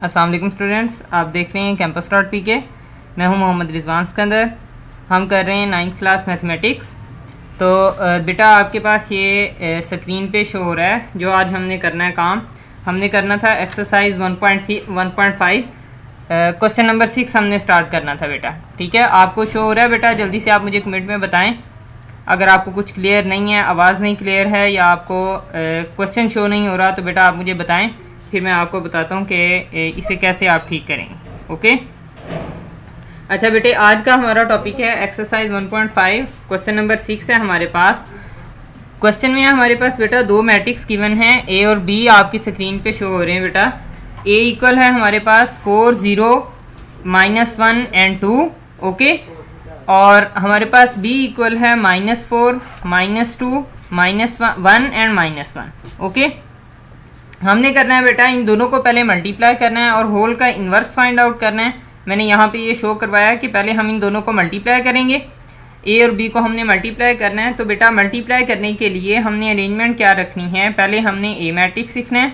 अस्सलाम वालेकुम स्टूडेंट्स, आप देख रहे हैं कैंपस डॉट पी के। मैं हूं मोहम्मद रिजवान सिकंदर। हम कर रहे हैं 9th क्लास मैथमेटिक्स। तो बेटा आपके पास ये स्क्रीन पे शो हो रहा है जो आज हमने करना है काम। हमने करना था एक्सरसाइज 1.5 क्वेश्चन नंबर 6 हमने स्टार्ट करना था बेटा। ठीक है, आपको शो हो रहा है बेटा? जल्दी से आप मुझे कमेंट में बताएं अगर आपको कुछ क्लियर नहीं है, आवाज़ नहीं क्लियर है या आपको क्वेश्चन शो नहीं हो रहा तो बेटा आप मुझे बताएं, फिर मैं आपको बताता हूँ कि इसे कैसे आप ठीक करेंगे। ओके, अच्छा बेटे, आज का हमारा टॉपिक है एक्सरसाइज 1.5 क्वेश्चन नंबर 6 है हमारे पास। क्वेश्चन में हमारे पास बेटा दो मैट्रिक्स गिवन हैं, ए और बी आपकी स्क्रीन पे शो हो रहे हैं बेटा। ए इक्वल है हमारे पास 4 0 -1 एंड 2। ओके, और हमारे पास बी इक्वल है -4 -2 -1 एंड -1। ओके, हमने करना है बेटा इन दोनों को पहले मल्टीप्लाई करना है और होल का इन्वर्स फाइंड आउट करना है। मैंने यहाँ पे ये शो करवाया कि पहले हम इन दोनों को मल्टीप्लाई करेंगे, ए और बी को हमने मल्टीप्लाई करना है। तो बेटा मल्टीप्लाई करने के लिए हमने अरेंजमेंट क्या रखनी है, पहले हमने ए मैट्रिक्स सीखना है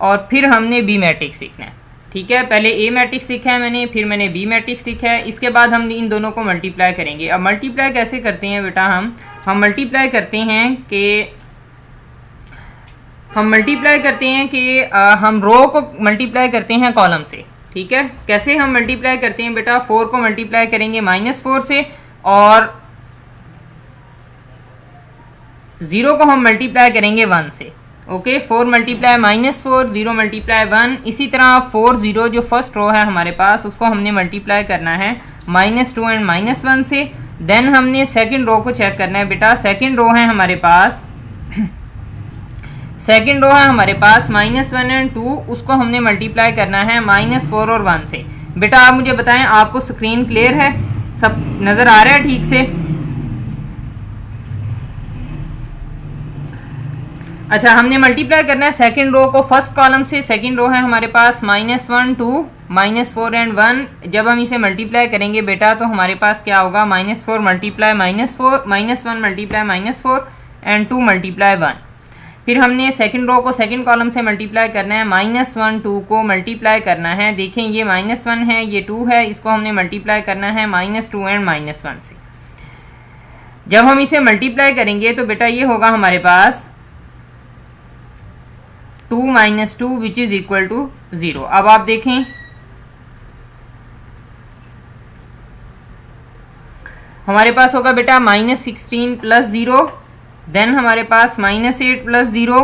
और फिर हमने बी मैट्रिक्स सीखना है। ठीक है, पहले ए मैट्रिक्स सीखा है मैंने, फिर मैंने बी मैट्रिक्स सीखा है, इसके बाद हम इन दोनों को मल्टीप्लाई करेंगे। अब मल्टीप्लाई कैसे करते हैं बेटा? हम मल्टीप्लाई करते हैं कि हम रो को मल्टीप्लाई करते हैं कॉलम से। ठीक है, कैसे हम मल्टीप्लाई करते हैं बेटा? 4 को मल्टीप्लाई करेंगे -4 से और 0 को हम मल्टीप्लाई करेंगे 1 से। Okay, 4 multiply -4, 0 multiply 1। इसी तरह 4 0 जो फर्स्ट रो है हमारे पास उसको हमने मल्टीप्लाई करना है -2 एंड -1 से। देन हमने सेकंड रो को चेक करना है बेटा। सेकंड रो है हमारे पास -1 एंड 2, उसको हमने मल्टीप्लाई करना है -4 और 1 से। बेटा आप मुझे बताएं, आपको स्क्रीन क्लियर है? सब नज़र आ रहा है ठीक से? अच्छा, हमने मल्टीप्लाई करना है सेकंड रो को फर्स्ट कॉलम से। सेकंड रो है हमारे पास -1 2 -4 एंड 1। जब हम इसे मल्टीप्लाई करेंगे बेटा तो हमारे पास क्या होगा? -4 मल्टीप्लाई -4 -1 मल्टीप्लाई -4 एंड 2 मल्टीप्लाई 1। फिर हमने सेकंड रो को सेकंड कॉलम से मल्टीप्लाई करना है, -1 2 को मल्टीप्लाई करना है। देखें ये -1 है, ये 2 है, इसको हमने मल्टीप्लाई करना है -2 एंड -1 से। जब हम इसे मल्टीप्लाई करेंगे तो बेटा ये होगा हमारे पास 2 - 2 विच इज इक्वल टू 0। अब आप देखें हमारे पास होगा बेटा -16 + 0, देन हमारे पास -8 + 0,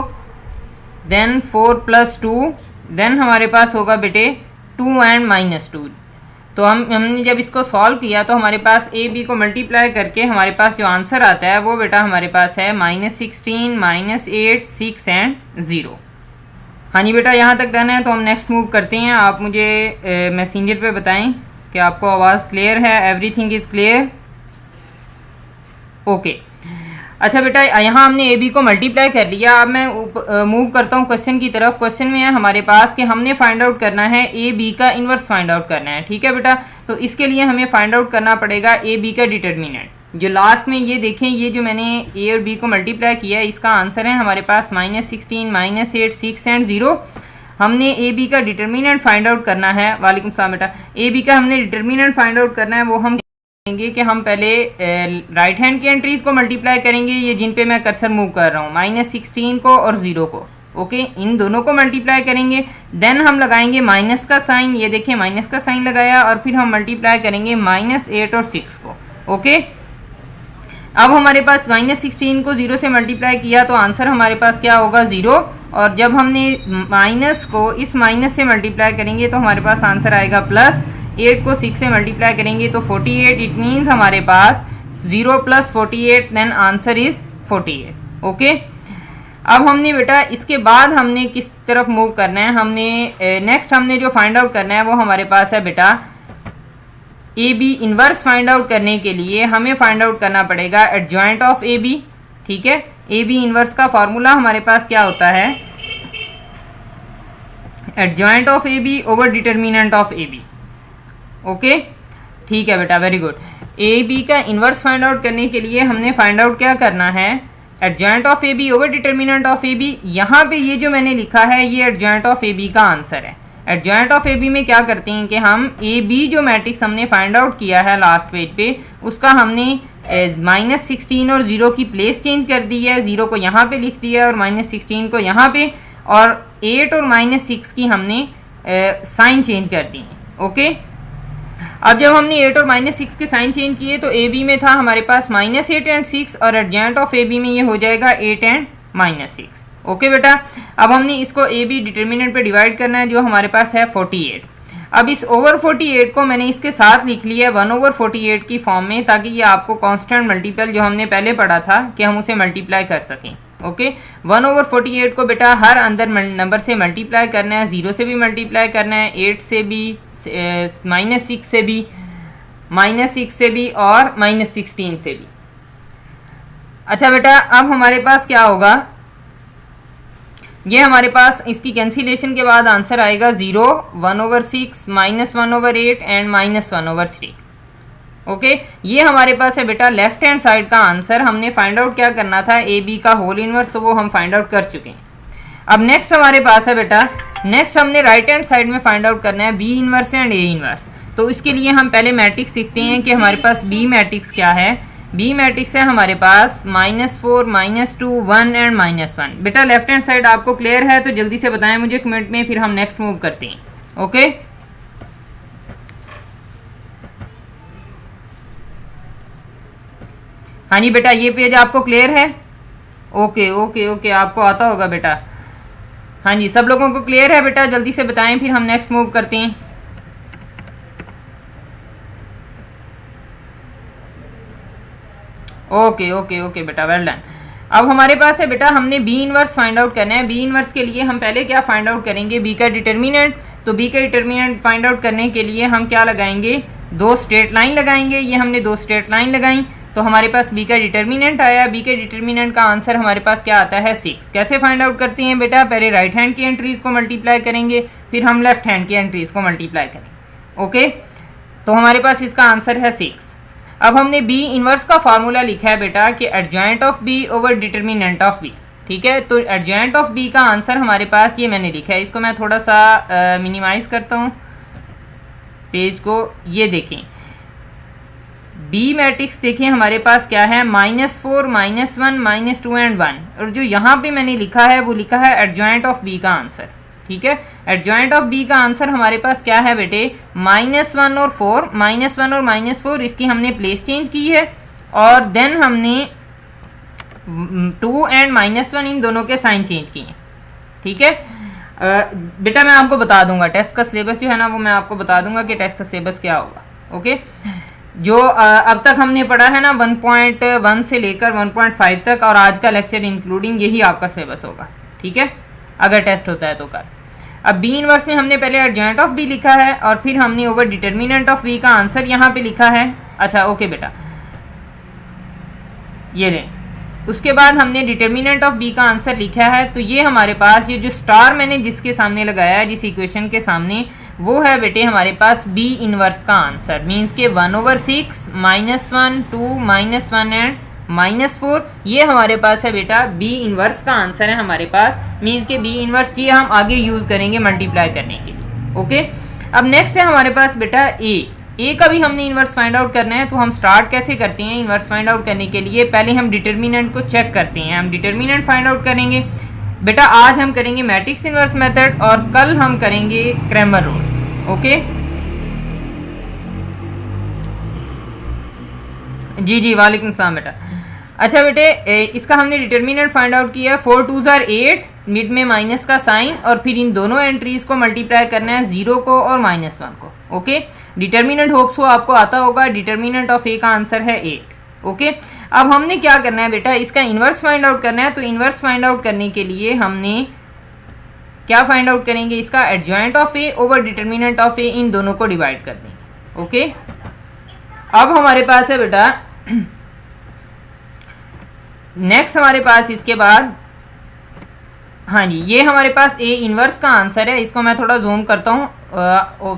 देन 4 + 2, देन हमारे पास होगा बेटे 2 एंड -2। तो हमने जब इसको सॉल्व किया तो हमारे पास ए बी को मल्टीप्लाई करके हमारे पास जो आंसर आता है वो बेटा हमारे पास है -16 -8 6 एंड 0। हाँ जी बेटा, यहाँ तक डन है। तो हम नेक्स्ट मूव करते हैं। आप मुझे मैसेंजर पे बताएं कि आपको आवाज़ क्लियर है, एवरीथिंग इज़ क्लियर? ओके, अच्छा बेटा, यहाँ हमने ए बी को मल्टीप्लाई कर लिया। अब मैं मूव करता हूँ क्वेश्चन की तरफ। क्वेश्चन में है हमारे पास कि हमने फाइंड आउट करना है ए बी का इन्वर्स फाइंड आउट करना है। ठीक है बेटा, तो इसके लिए हमें फाइंड आउट करना पड़ेगा ए बी का डिटर्मिनेंट। जो लास्ट में ये देखें, ये जो मैंने ए और बी को मल्टीप्लाई किया है इसका आंसर है हमारे पास -16 -8 6 एंड 0। हमने ए बी का डिटर्मिनेंट फाइंड आउट करना है। वालेकुम सलाम बेटा। ए बी का हमने डिटर्मिनेंट फाइंड आउट करना है। वो हम करेंगे कि हम पहले राइट हैंड की एंट्रीज को मल्टीप्लाई करेंगे, ये जिन पे मैं कर्सर मूव कर रहा हूँ, -16 को और 0 को। ओके, इन दोनों को मल्टीप्लाई करेंगे। देन हम लगाएंगे माइनस का साइन, ये देखिए माइनस का साइन लगाया, और फिर हम मल्टीप्लाई करेंगे -8 और 6 को। ओके, अब हमारे पास -16 को 0 से मल्टीप्लाई किया तो आंसर हमारे पास क्या होगा? 0। और जब हमने माइनस को इस माइनस से मल्टीप्लाई करेंगे तो हमारे पास आंसर आएगा प्लस। 8 को 6 से मल्टीप्लाई करेंगे तो 48। इट मीन्स हमारे पास 0 + 48, देन आंसर इज 48। ओके, अब हमने बेटा इसके बाद हमने किस तरफ मूव करना है? हमने नेक्स्ट हमने जो फाइंड आउट करना है वो हमारे पास है बेटा A B inverse find out करने के लिए हमें फाइंड आउट करना पड़ेगा एडजॉइंट ऑफ ए बी। ठीक है, ए बी इन्वर्स का फॉर्मूला हमारे पास क्या होता है? Adjoint of A B over determinant of A B. Okay, ठीक है बेटा, वेरी गुड। ए बी का इन्वर्स फाइंड आउट करने के लिए हमने फाइंड आउट क्या करना है? Adjoint of A B over determinant of A B. यहाँ पे ये जो मैंने लिखा है ये एडजॉइंट ऑफ ए बी का आंसर है। एडजॉइंट ऑफ ए बी में क्या करते हैं कि हम ए बी जो मैट्रिक्स हमने फाइंड आउट किया है लास्ट पेज पे, उसका हमने -16 और 0 की प्लेस चेंज कर दी है, 0 को यहाँ पे लिख दिया और -16 को यहाँ पे, और 8 और -6 की हमने साइन चेंज कर दी है। ओके, अब जब हमने 8 और -6 के साइन चेंज किए तो ए बी में था हमारे पास -8 एंड 6, और एडजॉइंट ऑफ ए बी में ये हो जाएगा 8 एंड -6। ओके बेटा, अब हमने इसको ए बी डिटर्मिनेंट पे डिवाइड करना है, जो हमारे पास है 48। अब इस ओवर 48 को मैंने इसके साथ लिख लिया है 1/48 की फॉर्म में, ताकि ये आपको कांस्टेंट मल्टीपल जो हमने पहले पढ़ा था कि हम उसे मल्टीप्लाई कर सकें। ओके, 1/48 को बेटा हर अंदर नंबर से मल्टीप्लाई करना है, 0 से भी मल्टीप्लाई करना है, 8 से भी, -6 से भी, -6 से भी और -16 से भी। अच्छा बेटा, अब हमारे पास क्या होगा, ये हमारे पास इसकी कैंसिलेशन के बाद आंसर आएगा 0, 1/6, -1/8 एंड -1/3। ओके, ये हमारे पास है बेटा लेफ्ट हैंड साइड का आंसर। हमने फाइंड आउट क्या करना था, ए बी का होल इनवर्स, तो वो हम फाइंड आउट कर चुके हैं। अब नेक्स्ट हमारे पास है बेटा, नेक्स्ट हमने राइट हैंड साइड में फाइंड आउट करना है B inverse and A inverse. तो इसके लिए हम पहले मैट्रिक्स सीखते हैं कि हमारे पास बी मैट्रिक्स क्या है। बी मैट्रिक्स है हमारे पास -4, -2, 1 एंड -1। बेटा लेफ्ट हैंड साइड आपको क्लियर है तो जल्दी से बताएं मुझे कमेंट में, फिर हम नेक्स्ट मूव करते हैं। ओके, हाँ जी बेटा, ये पेज आपको क्लियर है? ओके ओके ओके, आपको आता होगा बेटा। हाँ जी, सब लोगों को क्लियर है बेटा? जल्दी से बताएं, फिर हम नेक्स्ट मूव करते हैं। ओके ओके ओके बेटा, वेल डन। अब हमारे पास है बेटा, हमने बी इनवर्स फाइंड आउट करना है। बी इनवर्स के लिए हम पहले क्या फाइंड आउट करेंगे, बी का डिटर्मिनेंट। तो बी का डिटर्मिनेंट फाइंड आउट करने के लिए हम क्या लगाएंगे, 2 स्ट्रेट लाइन लगाएंगे। ये हमने 2 स्ट्रेट लाइन लगाई तो हमारे पास बी का डिटर्मिनेंट आया। बी के डिटर्मिनेंट का आंसर हमारे पास क्या आता है, 6। कैसे फाइंड आउट करते हैं बेटा, पहले राइट हैंड की एंट्रीज को मल्टीप्लाई करेंगे, फिर हम लेफ्ट हैंड की एंट्रीज को मल्टीप्लाई करेंगे। ओके, तो हमारे पास इसका आंसर है 6। अब हमने बी इनवर्स का फार्मूला लिखा है बेटा कि adjoint of B over determinant of B. ठीक है, तो एडजॉइंट ऑफ बी का आंसर हमारे पास ये मैंने लिखा है। इसको मैं थोड़ा सा मिनिमाइज करता हूँ पेज को। ये देखें, बी मैट्रिक्स देखें हमारे पास क्या है, -4, -1, -2 एंड 1। और जो यहाँ पे मैंने लिखा है वो लिखा है एडजॉइंट ऑफ बी का आंसर। ठीक है, एडजॉइंट ऑफ बी का आंसर हमारे पास क्या है बेटे, -1 और 4, -1 और -4, इसकी हमने प्लेस चेंज की है। और देन हमने 2 एंड -1 इन दोनों के साइन चेंज किए। ठीक है बेटा, मैं आपको बता दूंगा टेस्ट का सिलेबस जो है ना, वो मैं आपको बता दूंगा कि टेस्ट का सिलेबस क्या होगा। ओके, जो अब तक हमने पढ़ा है ना 1.1 से लेकर 1.5 तक, और आज का लेक्चर इंक्लूडिंग यही आपका सिलेबस होगा। ठीक है, अगर टेस्ट होता है तो कर। अब बी इनवर्स में हमने पहले एडजॉइंट ऑफ बी लिखा है और फिर हमने ओवर डिटर्मिनेंट ऑफ बी का आंसर यहाँ पे लिखा है। अच्छा ओके बेटा, ये लें। उसके बाद हमने डिटर्मिनेंट ऑफ बी का आंसर लिखा है। तो ये हमारे पास ये जो स्टार मैंने जिसके सामने लगाया है, जिस इक्वेशन के सामने, वो है बेटे हमारे पास बी इनवर्स का आंसर। मीन्स के 1/6, -1, 2, -1 एंड -4, ये हमारे पास है बेटा बी इनवर्स का आंसर है हमारे पास। मीन्स के बी इनवर्स ये हम आगे यूज करेंगे मल्टीप्लाई करने के लिए। ओके, अब नेक्स्ट है हमारे पास बेटा ए का भी हमने इनवर्स फाइंड आउट करना है। तो हम स्टार्ट कैसे करते हैं इनवर्स फाइंड आउट करने के लिए, पहले हम डिटर्मिनेंट को चेक करते हैं। हम डिटर्मिनेंट फाइंड आउट करेंगे बेटा। आज हम करेंगे मैट्रिक्स इनवर्स मेथड और कल हम करेंगे क्रैमर रूल। ओके जी जी, वालेकुम सलाम बेटा। अच्छा बेटे, इसका हमने डिटर्मिनेंट फाइंड आउट किया। 4 2s are 8, मिड में माइनस का साइन, और फिर इन दोनों एंट्रीज को मल्टीप्लाई करना है, 0 को और -1 को। ओके, डिटर्मिनेंट होप्स हो आपको आता होगा। डिटर्मिनेंट ऑफ ए का आंसर है 8। ओके, अब हमने क्या करना है बेटा, इसका इनवर्स फाइंड आउट करना है। तो इनवर्स फाइंड आउट करने के लिए हमने क्या फाइंड आउट करेंगे, इसका adjoint of A over determinant of A, इन दोनों को डिवाइड कर देंगे। ओके, अब हमारे पास है बेटा नेक्स्ट हमारे पास इसके बाद, हाँ जी, ये हमारे पास ए इनवर्स का आंसर है। इसको मैं थोड़ा जूम करता हूँ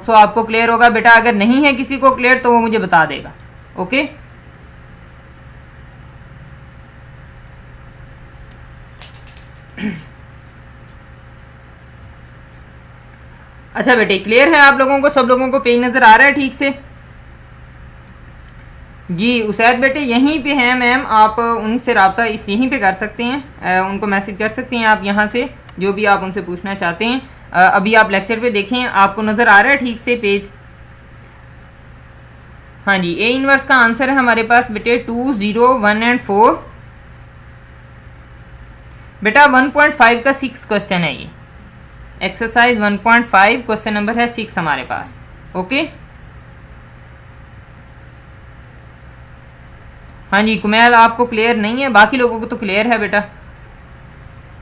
तो आपको क्लियर होगा बेटा। अगर नहीं है किसी को क्लियर तो वो मुझे बता देगा। ओके, अच्छा बेटे, क्लियर है आप लोगों को? सब लोगों को पेज नज़र आ रहा है ठीक से? जी उसैद बेटे यहीं पे हैं मैम, आप उनसे रब्ता इस यहीं पे कर सकते हैं, उनको मैसेज कर सकते हैं आप यहाँ से, जो भी आप उनसे पूछना चाहते हैं। अभी आप लेक्चर पे देखें, आपको नज़र आ रहा है ठीक से पेज? हाँ जी, ए इनवर्स का आंसर है हमारे पास बेटे 2, 0, 1 एंड 4। बेटा 1.5 का 6 क्वेश्चन है ये, एक्सरसाइज 1.5 क्वेश्चन नंबर है 6 हमारे पास। ओके हाँ जी कुमैल, आपको क्लियर नहीं है, बाकी लोगों को तो क्लियर है बेटा।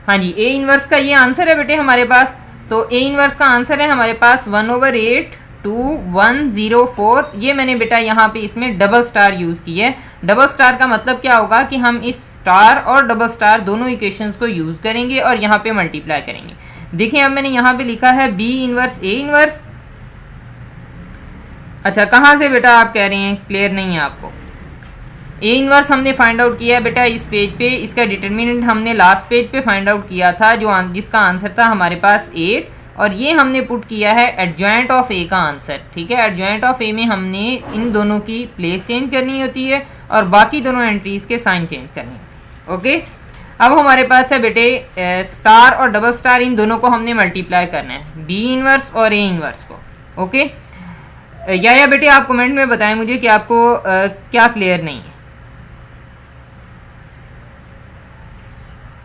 हाँ जी, ए इनवर्स का ये आंसर है बेटे हमारे पास। तो ए इनवर्स का आंसर है हमारे पास 1/8 2104। ये मैंने बेटा यहाँ पे इसमें डबल स्टार यूज़ की है। डबल स्टार का मतलब क्या होगा कि हम इस स्टार और डबल स्टार दोनों इक्वेशंस को यूज़ करेंगे और यहाँ पे मल्टीप्लाई करेंगे। देखिए अब मैंने यहाँ पे लिखा है बी इनवर्स ए इनवर्स। अच्छा कहाँ से बेटा आप कह रहे हैं क्लियर नहीं है आपको? ए इनवर्स हमने फाइंड आउट किया है बेटा इस पेज पे, इसका डिटर्मिनेंट हमने लास्ट पेज पे फाइंड आउट किया था, जो जिसका आंसर था हमारे पास 8, और ये हमने पुट किया है एडजॉइंट ऑफ ए का आंसर। ठीक है, एडजॉइंट ऑफ ए में हमने इन दोनों की प्लेस चेंज करनी होती है और बाकी दोनों एंट्रीज के साइन चेंज करने हैं। ओके, अब हमारे पास है बेटे स्टार और डबल स्टार, इन दोनों को हमने मल्टीप्लाई करना है, बी इनवर्स और ए इनवर्स को। ओके या बेटे आप कमेंट में बताएं मुझे कि आपको क्या क्लियर नहीं है।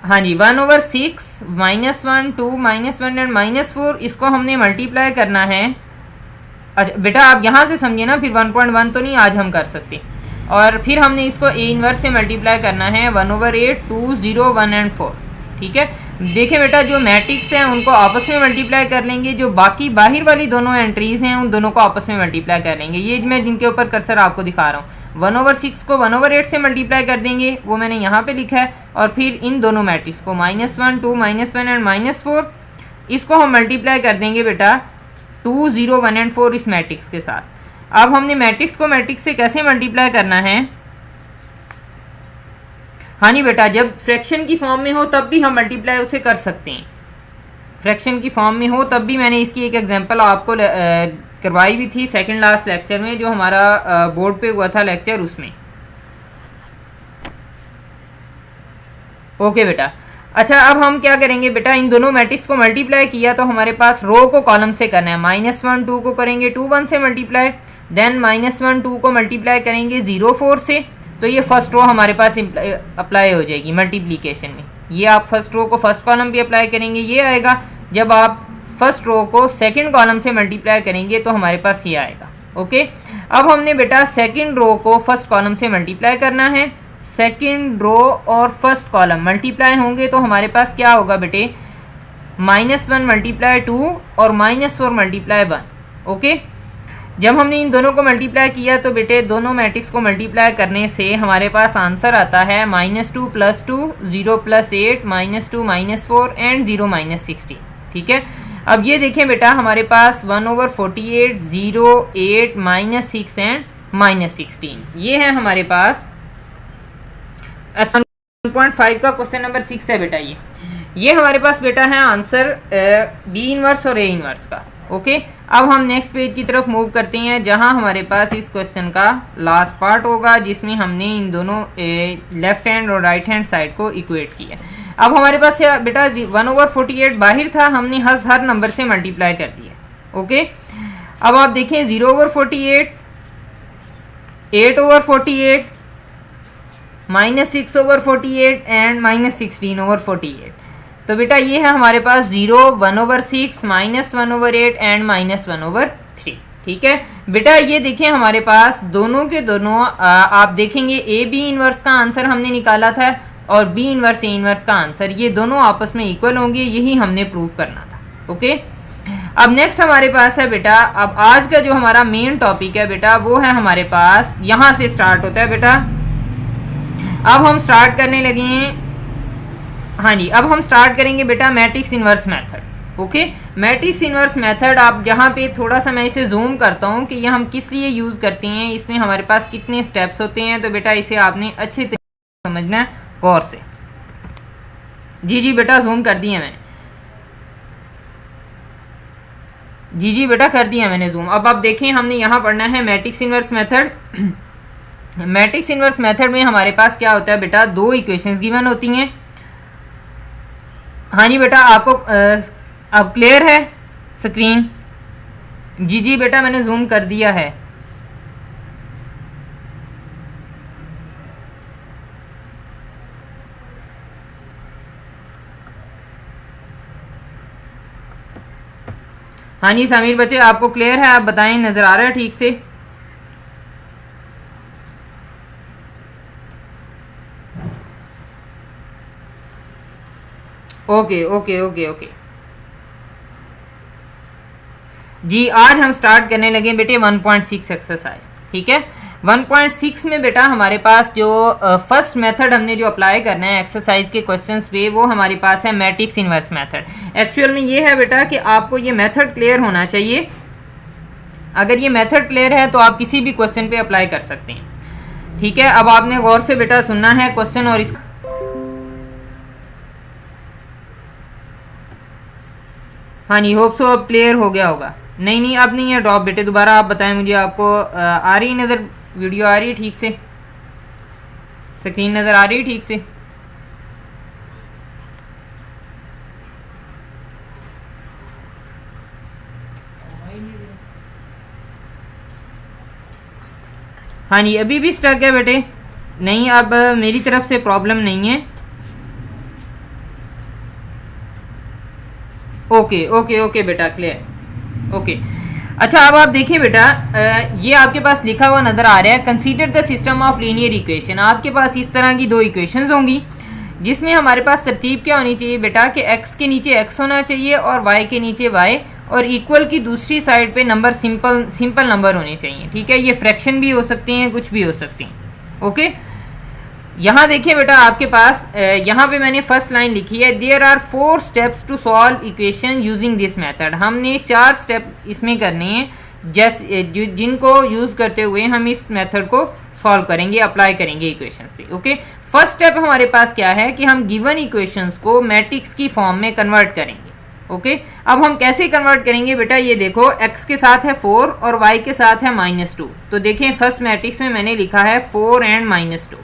हाँ जी, 1/6 -1 2 -1 एंड -4, इसको हमने मल्टीप्लाई करना है। अच्छा बेटा आप यहाँ से समझिए ना, फिर 1.1 तो नहीं आज हम कर सकते। और फिर हमने इसको ए इनवर्स से मल्टीप्लाई करना है 1/8 2 0 1 एंड 4। ठीक है, देखिए बेटा जो मैट्रिक्स हैं उनको आपस में मल्टीप्लाई कर लेंगे, जो बाकी बाहर वाली दोनों एंट्रीज हैं उन दोनों को आपस में मल्टीप्लाई कर लेंगे। ये मैं जिनके ऊपर कर्सर आपको दिखा रहा हूँ, 1/6 को 1/8 से मल्टीप्लाई कर देंगे, वो मैंने यहाँ पे लिखा है। और फिर इन दोनों मैट्रिक्स को -1 2 -1 एंड -4, इसको हम मल्टीप्लाई कर देंगे बेटा 2 0 1 एंड 4 इस मैट्रिक्स के साथ। अब हमने मैट्रिक्स को मैट्रिक्स से कैसे मल्टीप्लाई करना है? हाँ नहीं बेटा, जब फ्रैक्शन की फॉर्म में हो तब भी हम मल्टीप्लाई उसे कर सकते हैं, फ्रैक्शन की फॉर्म में हो तब भी। मैंने इसकी एक एग्जांपल आपको करवाई भी थी सेकंड लास्ट लेक्चर में, जो हमारा बोर्ड पे हुआ था लेक्चर, उसमें। ओके बेटा, अच्छा अब हम क्या करेंगे बेटा, इन दोनों मैट्रिक्स को मल्टीप्लाई किया तो हमारे पास रो को कॉलम से करना है। -1 2 को करेंगे 2 1 से मल्टीप्लाई, देन -1 2 को मल्टीप्लाई करेंगे 0 4 से, तो ये फर्स्ट रो हमारे पास अप्लाई हो जाएगी मल्टीप्लीकेशन में। ये आप फर्स्ट रो को फर्स्ट कॉलम पे अप्लाई करेंगे, ये आएगा। जब आप फर्स्ट रो को सेकंड कॉलम से मल्टीप्लाई करेंगे तो हमारे पास ये आएगा। ओके, अब हमने बेटा सेकंड रो को फर्स्ट कॉलम से मल्टीप्लाई करना है। सेकंड रो और फर्स्ट कॉलम मल्टीप्लाई होंगे तो हमारे पास क्या होगा बेटे, -1 मल्टीप्लाई 2 और -4 मल्टीप्लाई 1। ओके, जब हमने इन दोनों को मल्टीप्लाई किया तो बेटे दोनों मैट्रिक्स को मल्टीप्लाई करने से हमारे पास आंसर आता है -2 + 2 0 + 8 -2 -4 एंड 0 -16। ठीक है, अब ये देखें बेटा हमारे पास 1/48 0 8 -6 एंड -16, ये है हमारे पास 1.5 का क्वेश्चन नंबर 6 है बेटा। ये हमारे पास बेटा है आंसर बी इनवर्स और ए इनवर्स का। ओके, अब हम नेक्स्ट पेज की तरफ मूव करते हैं, जहां हमारे पास इस क्वेश्चन का लास्ट पार्ट होगा, जिसमें हमने इन दोनों लेफ्ट हैंड और राइट हैंड साइड को इक्वेट किया। अब हमारे पास बेटा 1/48 बाहर था, हमने हर नंबर से मल्टीप्लाई कर दिया। ओके, अब आप देखें 0/48 8/48 -6/48 एंड -16/48। तो बेटा ये है हमारे पास 0 1/6 -1/8 एंड -1/3। ठीक है बेटा, ये देखें हमारे पास दोनों के दोनों आप देखेंगे ए बी इनवर्स का आंसर हमने निकाला था और बी इनवर्स ए इनवर्स का आंसर, ये दोनों आपस में इक्वल होंगे, यही हमने प्रूव करना था। ओके, अब नेक्स्ट हमारे पास है बेटा, अब आज का जो हमारा मेन टॉपिक है बेटा वो है हमारे पास यहाँ से स्टार्ट होता है बेटा। अब हम स्टार्ट करने लगे हैं, हाँ जी, अब हम स्टार्ट करेंगे बेटा matrix inverse method. Okay, matrix inverse method, आप जहाँ पे थोड़ा सा मैं इसे जूम करता हूँ कि यह हम किस लिए यूज़ करते हैं, इसमें हमारे पास कितने स्टेप्स होते हैं, तो बेटा इसे आपने अच्छे तरीके से समझना है गौर से। जी बेटा जूम कर दिए मैंने। जी जी बेटा कर दिया मैंने जूम। अब आप देखें हमने यहाँ पढ़ना है matrix inverse method. Matrix inverse method में हमारे पास क्या होता है बेटा, दो इक्वेशंस गिवन होती हैं। हाँ जी बेटा आपको अब क्लियर है स्क्रीन? जी जी बेटा मैंने जूम कर दिया है। हाँ जी समीर बच्चे आपको क्लियर है? आप बताएं, नजर आ रहा है ठीक से? ओके ओके ओके ओके जी। आज हम स्टार्ट करने लगे बेटे 1.6 एक्सरसाइज। ठीक है, 1.6 में बेटा हमारे पास जो फर्स्ट मेथड हमने जो अप्लाई करना है एक्सरसाइज के क्वेश्चंस पे, वो हमारे पास है मैट्रिक्स इनवर्स मेथड। एक्चुअल में ये है बेटा कि आपको ये मेथड क्लियर होना चाहिए। अगर ये मेथड क्लियर है तो आप किसी भी क्वेश्चन पे अप्लाई कर सकते हैं। ठीक है, अब आपने गौर से बेटा सुनना है क्वेश्चन और इसका हाँ जी होप सो अब क्लियर हो गया होगा। नहीं नहीं अब नहीं है ड्रॉप बेटे, दोबारा आप बताएं मुझे, आपको आ रही नज़र, वीडियो आ रही है ठीक से, स्क्रीन नज़र आ रही है ठीक से? हाँ जी अभी भी स्टक है बेटे? नहीं अब मेरी तरफ से प्रॉब्लम नहीं है। ओके ओके ओके बेटा क्लियर। ओके अच्छा अब आप देखिए बेटा, ये आपके पास लिखा हुआ नजर आ रहा है, consider the system of linear equation. आपके पास इस तरह की दो इक्वेशंस होंगी जिसमें हमारे पास तरतीब क्या होनी चाहिए बेटा कि x के नीचे x होना चाहिए और y के नीचे y, और इक्वल की दूसरी साइड पे नंबर सिंपल नंबर होने चाहिए। ठीक है, ये फ्रैक्शन भी हो सकते हैं, कुछ भी हो सकते हैं। ओके यहाँ देखिए बेटा आपके पास यहाँ पे मैंने फर्स्ट लाइन लिखी है, there are 4 steps to solve equation using this method. हमने 4 स्टेप इसमें करने हैं जैसे जिनको यूज करते हुए हम इस मेथड को सॉल्व करेंगे, अप्लाई करेंगे इक्वेशंस पे। ओके फर्स्ट स्टेप हमारे पास क्या है कि हम गिवन इक्वेशंस को मैट्रिक्स की फॉर्म में कन्वर्ट करेंगे। ओके अब हम कैसे कन्वर्ट करेंगे बेटा, ये देखो x के साथ है 4 और y के साथ है -2। तो देखें फर्स्ट मैट्रिक्स में मैंने लिखा है 4 एंड -2।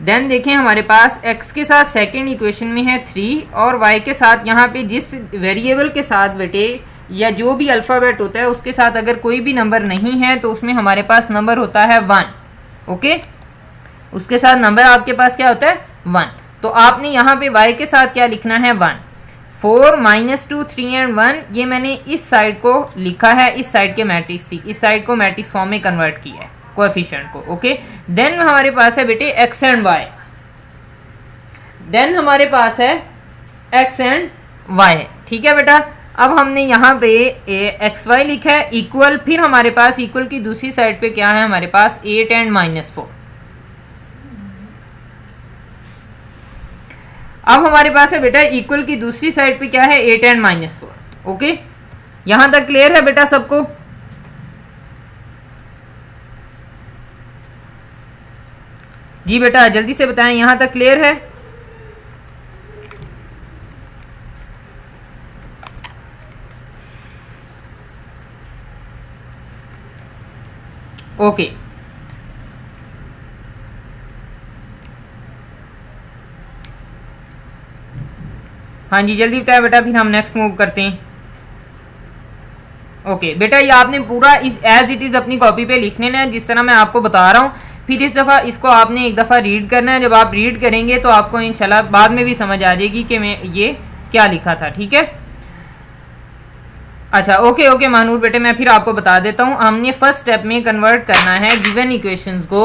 देन देखें हमारे पास x के साथ सेकेंड इक्वेशन में है 3 और y के साथ यहाँ पे जिस वेरिएबल के साथ बेटे या जो भी अल्फ़ाबेट होता है उसके साथ अगर कोई भी नंबर नहीं है तो उसमें हमारे पास नंबर होता है 1। ओके उसके साथ नंबर आपके पास क्या होता है 1। तो आपने यहाँ पे y के साथ क्या लिखना है 1। 4 -2 3 एंड 1 ये मैंने इस साइड को लिखा है, इस साइड के मैट्रिक्स थी, इस साइड को मैट्रिक्स फॉर्म में कन्वर्ट किया है कोएफिशिएंट को। ओके देन हमारे पास है बेटे x एंड y, देन हमारे पास है x एंड y है। ठीक है बेटा, अब हमने यहाँ पे एक्स वाई लिखा है इक्वल, फिर हमारे पास इक्वल की दूसरी साइड पे क्या है हमारे पास 8 एंड -4। अब हमारे पास है बेटा इक्वल की दूसरी साइड पे क्या है 8 एंड -4। ओके यहां तक क्लियर है बेटा सबको? जी बेटा जल्दी से बताएं, यहां तक क्लियर है? ओके हाँ जी जल्दी बताया बेटा, फिर हम नेक्स्ट मूव करते हैं। ओके बेटा ये आपने पूरा इस एज इट इज अपनी कॉपी पे लिखने ना, जिस तरह मैं आपको बता रहा हूँ। फिर इस दफ़ा इसको आपने एक दफ़ा रीड करना है। जब आप रीड करेंगे तो आपको इंशाल्लाह बाद में भी समझ आ जाएगी कि मैं ये क्या लिखा था। ठीक है अच्छा ओके ओके मानूर बेटे मैं फिर आपको बता देता हूँ। हमने फर्स्ट स्टेप में कन्वर्ट करना है गिवन इक्वेशंस को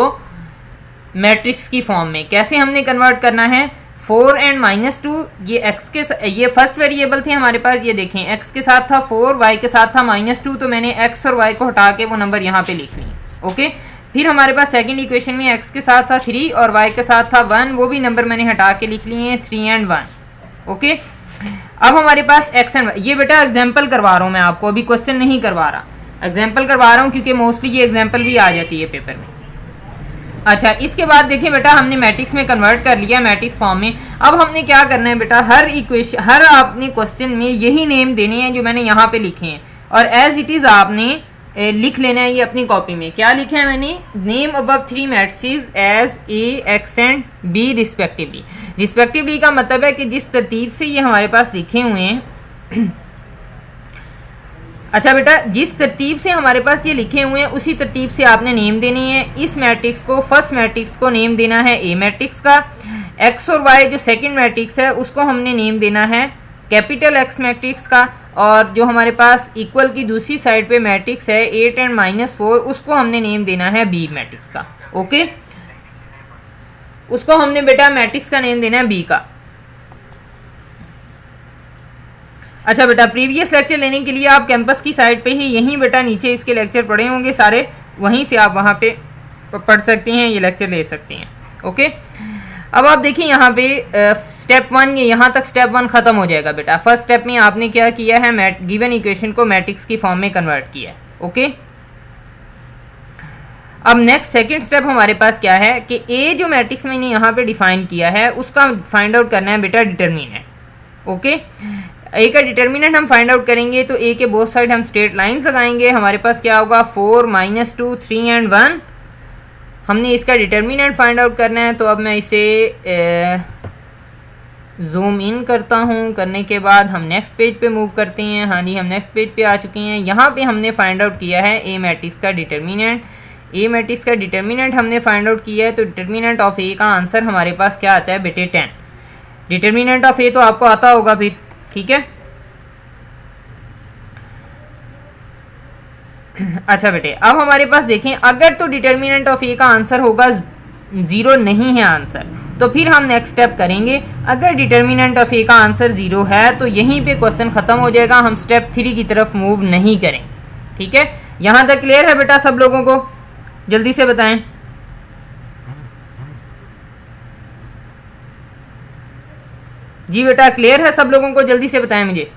मैट्रिक्स की फॉर्म में। कैसे हमने कन्वर्ट करना है, 4 एंड -2 ये x के ये फर्स्ट वेरिएबल थे हमारे पास, ये देखें x के साथ था 4, y के साथ था -2, तो मैंने x और y को हटा के वो नंबर यहाँ पे लिख लिए। ओके फिर हमारे पास सेकंड इक्वेशन में x के साथ था 3 और y के साथ था 1, वो भी नंबर मैंने हटा के लिख लिए हैं 3 एंड 1। ओके अब हमारे पास x एंड y, ये बेटा एग्जाम्पल करवा रहा हूँ मैं आपको, अभी क्वेश्चन नहीं करवा रहा, एग्जाम्पल करवा रहा हूँ क्योंकि मोस्टली ये एग्जाम्पल भी आ जाती है पेपर में। अच्छा इसके बाद देखिए बेटा हमने मैट्रिक्स में कन्वर्ट कर लिया मैट्रिक्स फॉर्म में। अब हमने क्या करना है बेटा, हर इक्वेशन हर आपने क्वेश्चन में यही नेम देने हैं जो मैंने यहाँ पे लिखे हैं। और एज इट इज़ आपने लिख लेना है ये अपनी कॉपी में। क्या लिखा है मैंने, name above 3 matrices as A, X and B respectively. Respectively का मतलब है कि जिस तरतीब से ये हमारे पास लिखे हुए हैं अच्छा बेटा, जिस तरतीब से हमारे पास ये लिखे हुए हैं उसी तरतीब से आपने नेम देनी है। इस मैट्रिक्स को, फर्स्ट मैट्रिक्स को नेम देना है ए मैट्रिक्स का। एक्स और वाई जो सेकंड मैट्रिक्स है उसको हमने नेम देना है कैपिटल एक्स मैट्रिक्स का। और जो हमारे पास इक्वल की दूसरी साइड पे मैट्रिक्स है 8 एंड -4, उसको हमने नेम देना है बी मैट्रिक्स का। ओके, उसको हमने बेटा मैट्रिक्स का नेम देना है बी का। अच्छा बेटा, प्रीवियस लेक्चर लेने के लिए आप कैंपस की साइड पे ही यहीं बेटा नीचे इसके लेक्चर पढ़े होंगे सारे, वहीं से आप वहाँ पे पढ़ सकते हैं, ये लेक्चर ले सकते हैं। ओके, अब आप देखिए यहाँ पे स्टेप 1, ये यहाँ तक स्टेप 1 खत्म हो जाएगा बेटा। फर्स्ट स्टेप में आपने क्या किया है, गिवन इक्वेशन को मैट्रिक्स की फॉर्म में कन्वर्ट किया है। ओके, अब नेक्स्ट सेकंड स्टेप हमारे पास क्या है कि ए जो मैट्रिक्स मैंने यहाँ पे डिफाइन किया है उसका फाइंड आउट करना है बेटा डिटर्मिनेंट। ओके, ए का डिटर्मिनेंट हम फाइंड आउट करेंगे तो ए के बोथ साइड हम स्ट्रेट लाइन्स लगाएंगे। हमारे पास क्या होगा, 4 -2 3 एंड 1। हमने इसका डिटर्मिनेंट फाइंड आउट करना है, तो अब मैं इसे जूम इन करता हूँ। करने के बाद हम नेक्स्ट पेज पे मूव करते हैं। हाँ जी, हम नेक्स्ट पेज पे आ चुके हैं। यहाँ पे हमने फाइंड आउट किया है ए मैट्रिक्स का डिटर्मिनेंट। ए मैट्रिक्स का डिटर्मिनेंट हमने फाइंड आउट किया है, तो डिटर्मिनेंट ऑफ ए का आंसर हमारे पास क्या आता है बेटे, 10। डिटर्मिनेंट ऑफ ए तो आपको आता होगा फिर, ठीक है। अच्छा बेटे, अब हमारे पास देखें, अगर तो डिटर्मिनेंट ऑफ ए का आंसर होगा 0 नहीं है आंसर, तो फिर हम नेक्स्ट स्टेप करेंगे। अगर डिटर्मिनेंट ऑफ ए का आंसर 0 है तो यहीं पे क्वेश्चन खत्म हो जाएगा, हम स्टेप 3 की तरफ मूव नहीं करेंगे। ठीक है, यहां तक क्लियर है बेटा सब लोगों को? जल्दी से बताएं। जी बेटा, क्लियर है सब लोगों को? जल्दी से बताएं मुझे।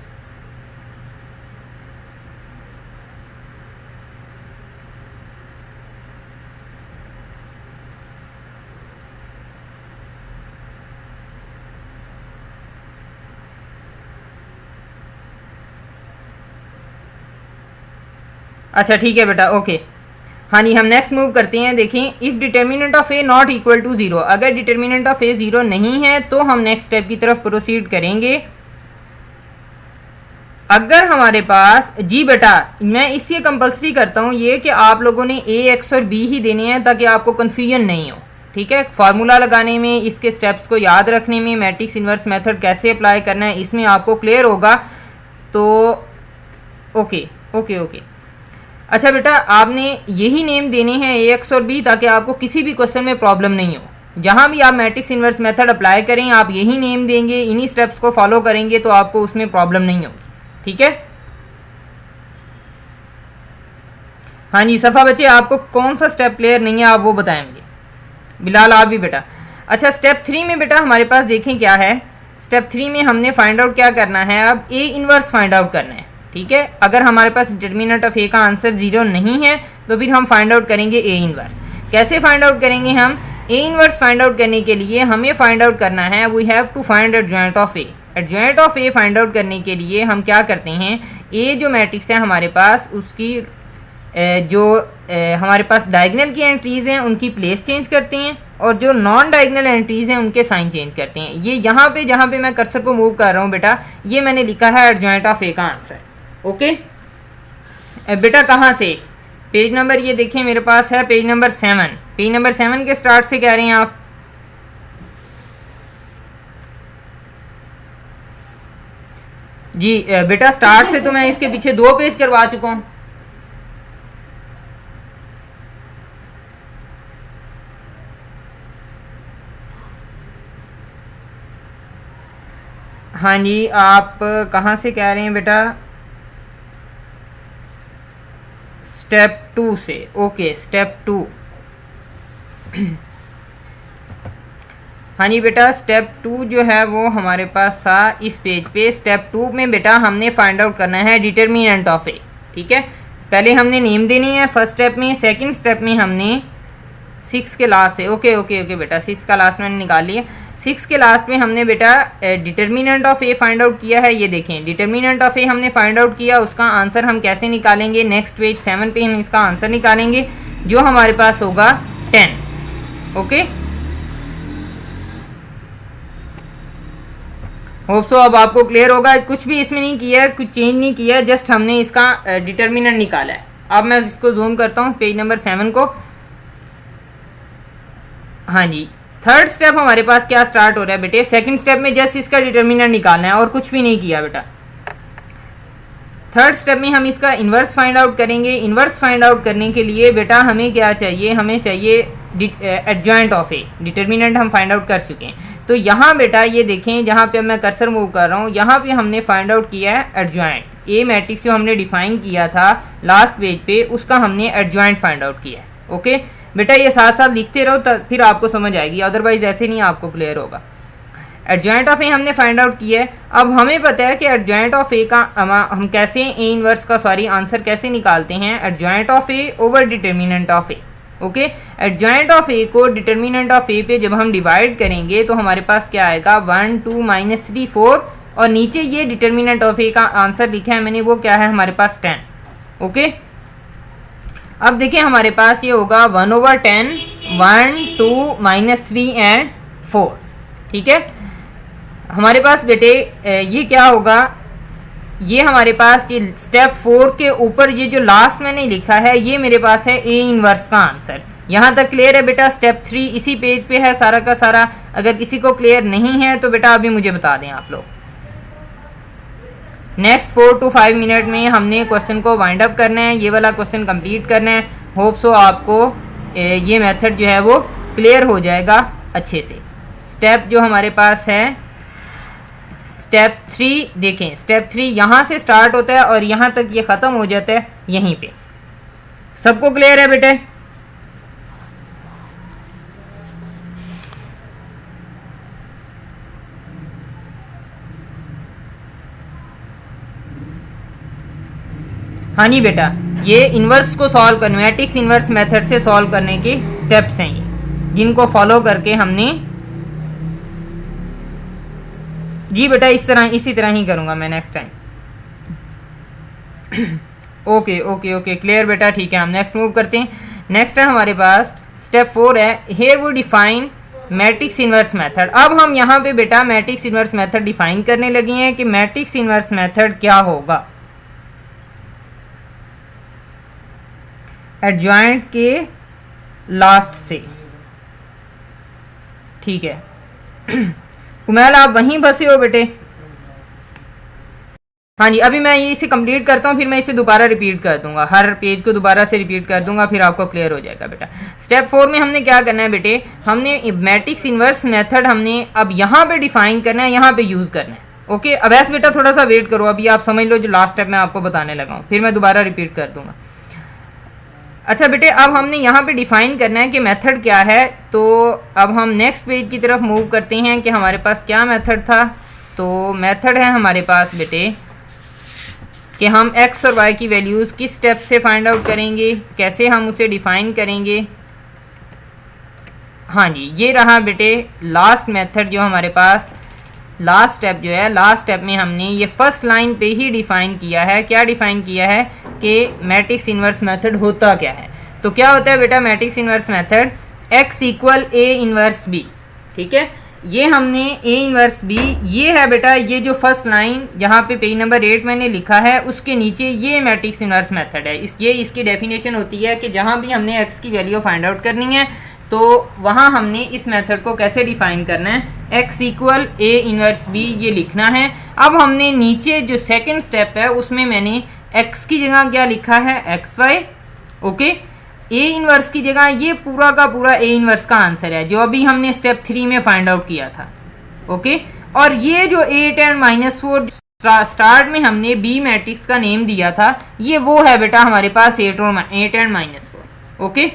अच्छा ठीक है बेटा, ओके। हाँ जी, हम नेक्स्ट मूव करते हैं। देखें, if determinant of A not equal to 0, अगर डिटर्मिनेंट ऑफ ए 0 नहीं है तो हम नेक्स्ट स्टेप की तरफ प्रोसीड करेंगे। अगर हमारे पास, जी बेटा मैं इसलिए कंपलसरी करता हूँ ये कि आप लोगों ने ए, एक्स और बी ही देने हैं ताकि आपको कन्फ्यूजन नहीं हो। ठीक है, फार्मूला लगाने में, इसके स्टेप्स को याद रखने में, मैट्रिक्स इन्वर्स मेथड कैसे अप्लाई करना है इसमें आपको क्लियर होगा। तो ओके ओके ओके। अच्छा बेटा, आपने यही नेम देने हैं ए, एक्स और बी, ताकि आपको किसी भी क्वेश्चन में प्रॉब्लम नहीं हो। जहाँ भी आप मैट्रिक्स इन्वर्स मेथड अप्लाई करें आप यही नेम देंगे, इन्हीं स्टेप्स को फॉलो करेंगे तो आपको उसमें प्रॉब्लम नहीं होगी। ठीक है, हाँ जी सफ़ा बच्चे, आपको कौन सा स्टेप क्लियर नहीं है आप वो बताएं मुझे। बिलाल आप भी बेटा। अच्छा, स्टेप 3 में बेटा हमारे पास देखें क्या है। स्टेप 3 में हमने फाइंड आउट क्या करना है, अब ए इन्वर्स फाइंड आउट करना है। ठीक है, अगर हमारे पास डिटर्मिनेंट ऑफ ए का आंसर 0 नहीं है तो फिर हम फाइंड आउट करेंगे ए इन्वर्स। कैसे फाइंड आउट करेंगे हम? ए इन्वर्स फाइंड आउट करने के लिए हमें फाइंड आउट करना है, we have to find adjoint of A. Adjoint of A find out करने के लिए हम क्या करते हैं, ए जो मैट्रिक्स है हमारे पास उसकी जो हमारे पास डायगोनल की एंट्रीज हैं उनकी प्लेस चेंज करते हैं, और जो नॉन डायगोनल एंट्रीज हैं उनके साइन चेंज करते हैं। ये यहाँ पे जहाँ पे मैं कर्सर को मूव कर रहा हूँ बेटा, ये मैंने लिखा है एडजॉइंट ऑफ ए का आंसर। ओके बेटा, कहाँ से? पेज नंबर ये देखें मेरे पास है पेज नंबर 7। पेज नंबर 7 के स्टार्ट से कह रहे हैं आप। जी बेटा, स्टार्ट से तो मैं इसके पीछे 2 पेज करवा चुका हूँ। हाँ जी, आप कहाँ से कह रहे हैं बेटा? स्टेप 2 से। Okay, step 2। हाँ जी बेटा, स्टेप 2 जो है वो हमारे पास था इस पेज पे। स्टेप 2 में बेटा हमने फाइंड आउट करना है डिटर्मिनेंट ऑफ ए। ठीक है, पहले हमने नेम देनी है फर्स्ट स्टेप में। सेकंड स्टेप में हमने 6 के लास्ट से, ओके ओके ओके बेटा, 6 का लास्ट मैंने निकाल लिया। 6 के लास्ट में हमने बेटा determinant of A find out किया है। ये देखें डिटर्मिनेंट ऑफ ए हमने फाइंड आउट किया, उसका आंसर हम कैसे निकालेंगे, नेक्स्ट पेज 7 पे हम इसका आंसर निकालेंगे जो हमारे पास होगा 10। ओके, होप सो अब आपको क्लियर होगा। कुछ भी इसमें नहीं किया है, कुछ चेंज नहीं किया है, जस्ट हमने इसका डिटर्मिनेंट निकाला है। अब मैं इसको जूम करता हूँ पेज नंबर 7 को। हाँ जी, थर्ड स्टेप हमारे पास क्या स्टार्ट हो रहा है बेटे, सेकंड स्टेप में जस्ट इसका डिटर्मिनेंट निकालना है और कुछ भी नहीं किया बेटा। थर्ड स्टेप में हम इसका इन्वर्स फाइंड आउट करेंगे। इन्वर्स फाइंड आउट करने के लिए बेटा हमें क्या चाहिए, हमें चाहिए एडजॉइंट ऑफ ए। डिटर्मिनेंट हम फाइंड आउट कर चुके हैं, तो यहाँ बेटा ये देखें जहाँ पे मैं कर्सर मूव कर रहा हूँ, यहाँ पे हमने फाइंड आउट किया है एडजॉइंट। ए मैट्रिक्स जो हमने डिफाइन किया था लास्ट पेज पे, उसका हमने एडजॉइंट फाइंड आउट किया है। ओके बेटा, ये साथ साथ लिखते रहो फिर आपको समझ आएगी, अदरवाइज ऐसे नहीं आपको क्लियर होगा। एडजॉइंट ऑफ ए हमने फाइंड आउट किया है। अब हमें पता है कि एडजॉइंट ऑफ ए का हम कैसे ए इनवर्स का आंसर कैसे निकालते हैं, adjoint of A over determinant of A. Okay, adjoint of A को डिटर्मिनेंट ऑफ ए पे जब हम डिवाइड करेंगे तो हमारे पास क्या आएगा, 1 2 -3 4, और नीचे ये डिटर्मिनेंट ऑफ ए का आंसर लिखा है मैंने, वो क्या है हमारे पास 10। ओके, अब देखिए हमारे पास ये होगा 1/10, 1 2 -3 एंड 4। ठीक है, हमारे पास बेटे ये क्या होगा, ये हमारे पास ये स्टेप 4 के ऊपर ये जो लास्ट मैंने लिखा है ये मेरे पास है ए इनवर्स का आंसर। यहाँ तक क्लियर है बेटा। स्टेप 3 इसी पेज पे है सारा का सारा। अगर किसी को क्लियर नहीं है तो बेटा अभी मुझे बता दें आप लोग। नेक्स्ट 4 to 5 मिनट में हमने क्वेश्चन को वाइंड अप करना है, ये वाला क्वेश्चन कंप्लीट करना है। होप सो आपको ये मेथड जो है वो क्लियर हो जाएगा अच्छे से। स्टेप जो हमारे पास है स्टेप 3, देखें स्टेप 3 यहाँ से स्टार्ट होता है और यहाँ तक ये ख़त्म हो जाता है यहीं पे। सबको क्लियर है बेटे? हाँ जी बेटा, ये इन्वर्स को सॉल्व करने, मैट्रिक्स इन्वर्स मेथड से सॉल्व करने के स्टेप्स हैं ये, जिनको फॉलो करके हमने, जी बेटा इसी तरह ही करूंगा मैं next time. Okay okay okay clear बेटा, ठीक है। हम नेक्स्ट मूव करते हैं। नेक्स्ट है हमारे पास स्टेप 4 है, here we define matrix inverse method. अब हम यहाँ पे बेटा मैट्रिक्स इन्वर्स मेथड डिफाइन करने लगे हैं कि मैट्रिक्स इन्वर्स मेथड क्या होगा। एडजॉइंट के लास्ट से, ठीक है। कुमैल आप वहीं बसे हो बेटे? हाँ जी, अभी मैं इसे कंप्लीट करता हूँ, फिर मैं इसे दोबारा रिपीट कर दूंगा, हर पेज को दोबारा से रिपीट कर दूंगा, फिर आपको क्लियर हो जाएगा बेटा। स्टेप 4 में हमने क्या करना है बेटे, हमने मैट्रिक्स इन्वर्स मेथड हमने अब यहाँ पे डिफाइन करना है, यहाँ पे यूज करना है। ओके, अब ऐसे बेटा थोड़ा सा वेट करो, अभी आप समझ लो जो लास्ट स्टेप मैं आपको बताने लगा हूँ, फिर मैं दोबारा रिपीट कर दूंगा। अच्छा बेटे, अब हमने यहाँ पे डिफाइन करना है कि मेथड क्या है। तो अब हम नेक्स्ट पेज की तरफ मूव करते हैं कि हमारे पास क्या मेथड था। तो मेथड है हमारे पास बेटे कि हम x और y की वैल्यूज़ किस स्टेप से फाइंड आउट करेंगे, कैसे हम उसे डिफाइन करेंगे। हाँ जी, ये रहा बेटे लास्ट मेथड जो हमारे पास लास्ट स्टेप जो है, लास्ट स्टेप में हमने ये फर्स्ट लाइन पे ही डिफाइन किया है। क्या डिफाइन किया है कि मैट्रिक्स इन्वर्स मेथड होता क्या है। तो क्या होता है बेटा matrix inverse method, x equal a inverse b। ठीक है, ये हमने a इन्वर्स b, ये है बेटा ये जो फर्स्ट लाइन जहाँ पे पेज नंबर 8 मैंने लिखा है उसके नीचे ये मैट्रिक्स इन्वर्स मेथड है। ये इसकी डेफिनेशन होती है कि जहाँ भी हमने x की वैल्यू फाइंड आउट करनी है तो वहाँ हमने इस मेथड को कैसे डिफाइन करना है, x equal a inverse b ये लिखना है। अब हमने नीचे जो सेकंड स्टेप है उसमें मैंने x की जगह क्या लिखा है, xy। ओके, a इन्वर्स की जगह ये पूरा का पूरा a इन्वर्स का आंसर है जो अभी हमने स्टेप 3 में फाइंड आउट किया था। ओके, और ये जो 8 एंड -4 स्टार्ट में हमने b मैट्रिक्स का नेम दिया था, ये वो है बेटा हमारे पास 8 एंड -4। ओके,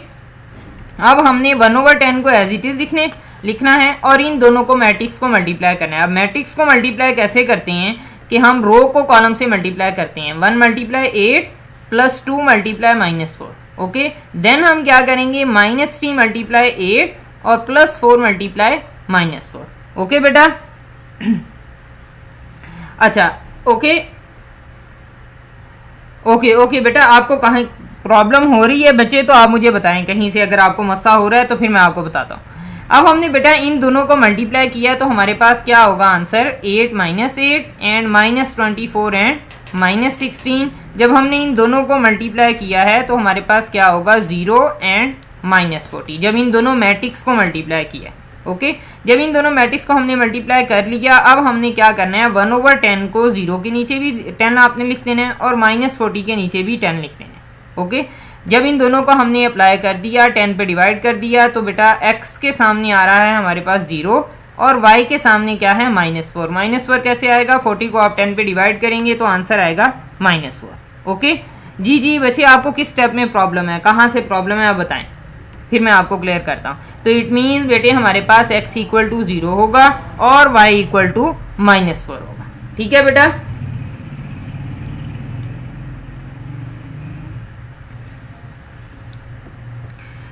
अब हमने 1/10 को एज इट इज लिखना है और इन दोनों को मैट्रिक्स को मल्टीप्लाई करना है। अब मैट्रिक्स को मल्टीप्लाई कैसे करते हैं कि हम रो को कॉलम से मल्टीप्लाई करते हैं। 1 × 8 + 2 × -4। ओके, देन हम क्या करेंगे, -3 × 8 और +4 × -4। ओके बेटा। अच्छा ओके ओके ओके बेटा, आपको कहीं प्रॉब्लम हो रही है बच्चे तो आप मुझे बताएं कहीं से, अगर आपको मसला हो रहा है तो फिर मैं आपको बताता हूँ। अब हमने बेटा इन दोनों को मल्टीप्लाई किया तो हमारे पास क्या होगा आंसर, 8 -8 एंड -24 एंड -16। जब हमने इन दोनों को मल्टीप्लाई किया है तो हमारे पास क्या होगा, 0 एंड -40, जब इन दोनों मैट्रिक्स को मल्टीप्लाई किया। ओके, जब इन दोनों मैट्रिक्स को हमने मल्टीप्लाई कर लिया, अब हमने क्या करना है, 1/10 को 0 के नीचे भी 10 आपने लिख देना है और -40 के नीचे भी 10 लिख देना है। ओके, जब इन दोनों को हमने अप्लाई कर दिया, 10 पे डिवाइड कर दिया, तो बेटा x के सामने आ रहा है हमारे पास 0 और y के सामने क्या है, -4। -4 कैसे आएगा, 40 को आप 10 पे डिवाइड करेंगे तो आंसर आएगा -4। ओके जी जी बच्चे, आपको किस स्टेप में प्रॉब्लम है, कहाँ से प्रॉब्लम है आप बताएं, फिर मैं आपको क्लियर करता हूँ। तो इट मीन्स बेटे हमारे पास x इक्वल टू 0 होगा और y इक्वल टू -4 होगा। ठीक है बेटा।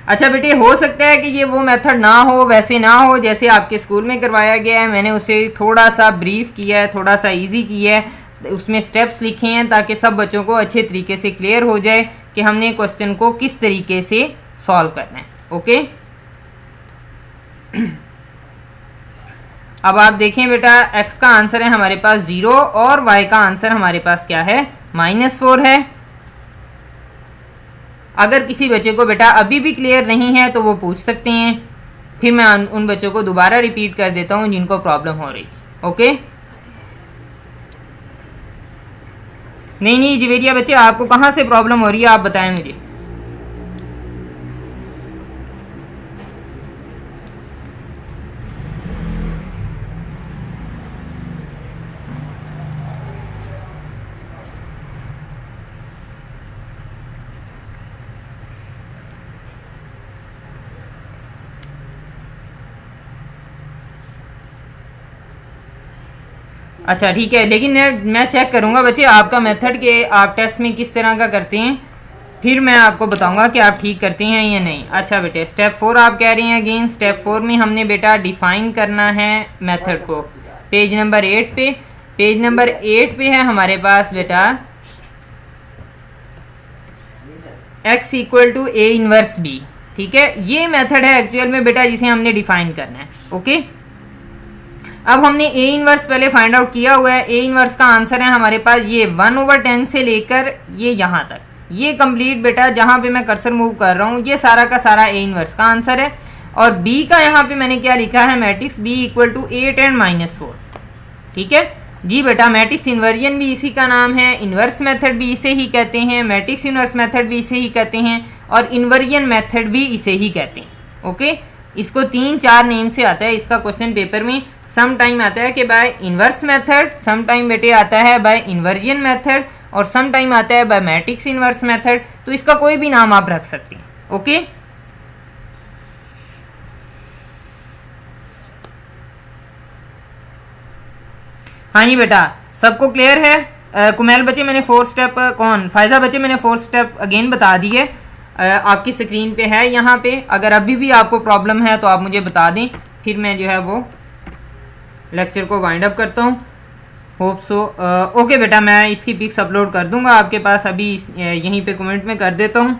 अच्छा बेटे, हो सकता है कि ये वो मेथड ना हो, वैसे ना हो जैसे आपके स्कूल में करवाया गया है। मैंने उसे थोड़ा सा ब्रीफ किया है, थोड़ा सा इजी किया है, उसमें स्टेप्स लिखे हैं ताकि सब बच्चों को अच्छे तरीके से क्लियर हो जाए कि हमने क्वेश्चन को किस तरीके से सॉल्व करना है। ओके, अब आप देखें बेटा, x का आंसर है हमारे पास 0 और y का आंसर हमारे पास क्या है, -4 है। अगर किसी बच्चे को बेटा अभी भी क्लियर नहीं है तो वो पूछ सकते हैं, फिर मैं उन बच्चों को दोबारा रिपीट कर देता हूं जिनको प्रॉब्लम हो रही है। ओके, नहीं जवेरिया बच्चे, आपको कहां से प्रॉब्लम हो रही है आप बताएं मुझे। अच्छा ठीक है, लेकिन मैं चेक करूंगा बच्चे आपका मेथड के आप टेस्ट में किस तरह का करते हैं, फिर मैं आपको बताऊंगा कि आप ठीक करते हैं या नहीं। अच्छा बेटे, स्टेप 4 आप कह रहे हैं अगेन। स्टेप 4 में हमने बेटा डिफाइन करना है मेथड को। पेज नंबर 8 पे, पेज नंबर 8 पे है हमारे पास बेटा x equal to a inverse b। ठीक है, ये मेथड है एक्चुअल में बेटा जिसे हमने डिफाइन करना है। ओके, अब हमने a इनवर्स पहले फाइंड आउट किया हुआ है। a इनवर्स का आंसर है हमारे पास ये 1/10 से लेकर ये यहाँ तक, ये कंप्लीट बेटा जहाँ पे मैं कर्सर मूव कर रहा हूँ ये सारा का सारा a इनवर्स का आंसर है। और b का यहाँ पे मैंने क्या लिखा है, matrix b equal to 8 and -4। ठीक है जी बेटा, मैट्रिक्स इन्वर्जन भी इसी का नाम है, इन्वर्स मेथड भी इसे ही कहते हैं, मैट्रिक्स इन्वर्स मेथड भी इसे ही कहते हैं और इन्वर्जन मेथड भी इसे ही कहते हैं। ओके, इसको 3-4 नेम से आता है इसका क्वेश्चन पेपर में। सम टाइम आता है कि by inverse method, some time बेटे आता है बाय इन्वर्जन मेथड और सम टाइम आता है बाय मैट्रिक्स इन्वर्स मेथड। तो इसका कोई भी नाम आप रख सकते हैं। ओके, हाँ जी बेटा, सबको क्लियर है। कुमैल बच्चे मैंने 4 स्टेप, फायजा बच्चे मैंने 4 स्टेप अगेन बता दिए, आपकी स्क्रीन पे है यहाँ पे। अगर अभी भी आपको प्रॉब्लम है तो आप मुझे बता दें, फिर मैं जो है वो लेक्चर को वाइंड अप करता हूँ। होप सो ओके बेटा, मैं इसकी पिक्स अपलोड कर दूंगा आपके पास, अभी यहीं पे कमेंट में कर देता हूँ।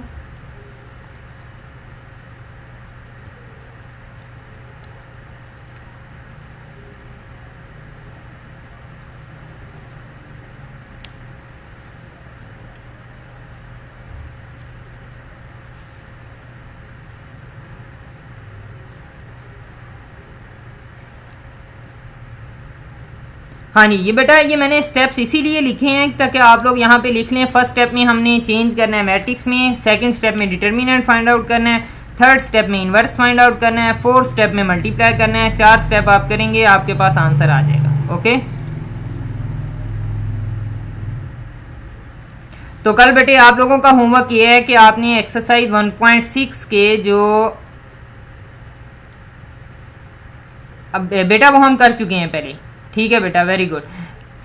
हाँ जी, ये बेटा ये मैंने स्टेप्स इसीलिए लिखे हैं ताकि आप लोग यहाँ पे लिख लें। फर्स्ट स्टेप में हमने चेंज करना है मैट्रिक्स में, सेकंड स्टेप में डिटर्मिनेंट फाइंड आउट करना है, थर्ड स्टेप में इन्वर्स फाइंड आउट करना है, फोर्थ स्टेप में मल्टीप्लाई करना है। 4 स्टेप आप करेंगे, आपके पास आंसर आ जाएगा। ओके, तो कल बेटे आप लोगों का होमवर्क ये है कि आपने एक्सरसाइज 1.6 के जो अब बेटा वो हम कर चुके हैं पहले। ठीक है बेटा, वेरी गुड,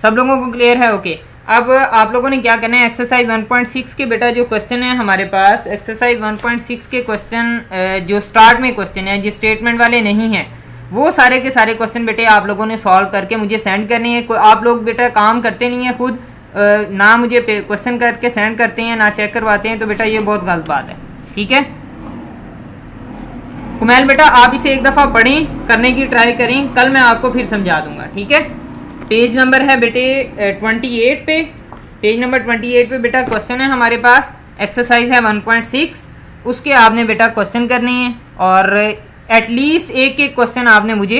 सब लोगों को क्लियर है। ओके, अब आप लोगों ने क्या करना है, एक्सरसाइज 1.6 के बेटा जो क्वेश्चन है हमारे पास, एक्सरसाइज 1.6 के क्वेश्चन जो स्टार्ट में क्वेश्चन है, जो स्टेटमेंट वाले नहीं हैं, वो सारे के सारे क्वेश्चन बेटे आप लोगों ने सॉल्व करके मुझे सेंड करने हैं। आप लोग बेटा काम करते नहीं है खुद, ना मुझे क्वेश्चन करके सेंड करते हैं, ना चेक करवाते हैं, तो बेटा ये बहुत गलत बात है। ठीक है कुमैल बेटा, आप इसे एक दफ़ा पढ़ें, करने की ट्राई करें, कल मैं आपको फिर समझा दूंगा। ठीक है, पेज नंबर है बेटे 28 पे, पेज नंबर 28 पे बेटा क्वेश्चन है हमारे पास, एक्सरसाइज है 1.6, उसके आपने बेटा क्वेश्चन करने हैं और एटलीस्ट एक एक क्वेश्चन आपने मुझे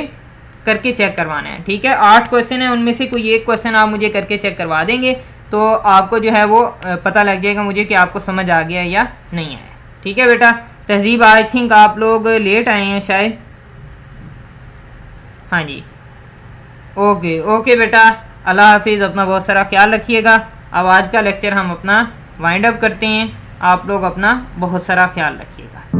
करके चेक करवाना है। ठीक है, 8 क्वेश्चन है, उनमें से कोई एक क्वेश्चन आप मुझे करके चेक करवा देंगे तो आपको जो है वो पता लग जाएगा मुझे कि आपको समझ आ गया या नहीं आया। ठीक है बेटा, तहजीब आई थिंक आप लोग लेट आए हैं शायद। हाँ जी, ओके ओके बेटा, अल्लाह हाफिज़, अपना बहुत सारा ख्याल रखिएगा। अब आज का लेक्चर हम अपना वाइंड अप करते हैं, आप लोग अपना बहुत सारा ख्याल रखिएगा।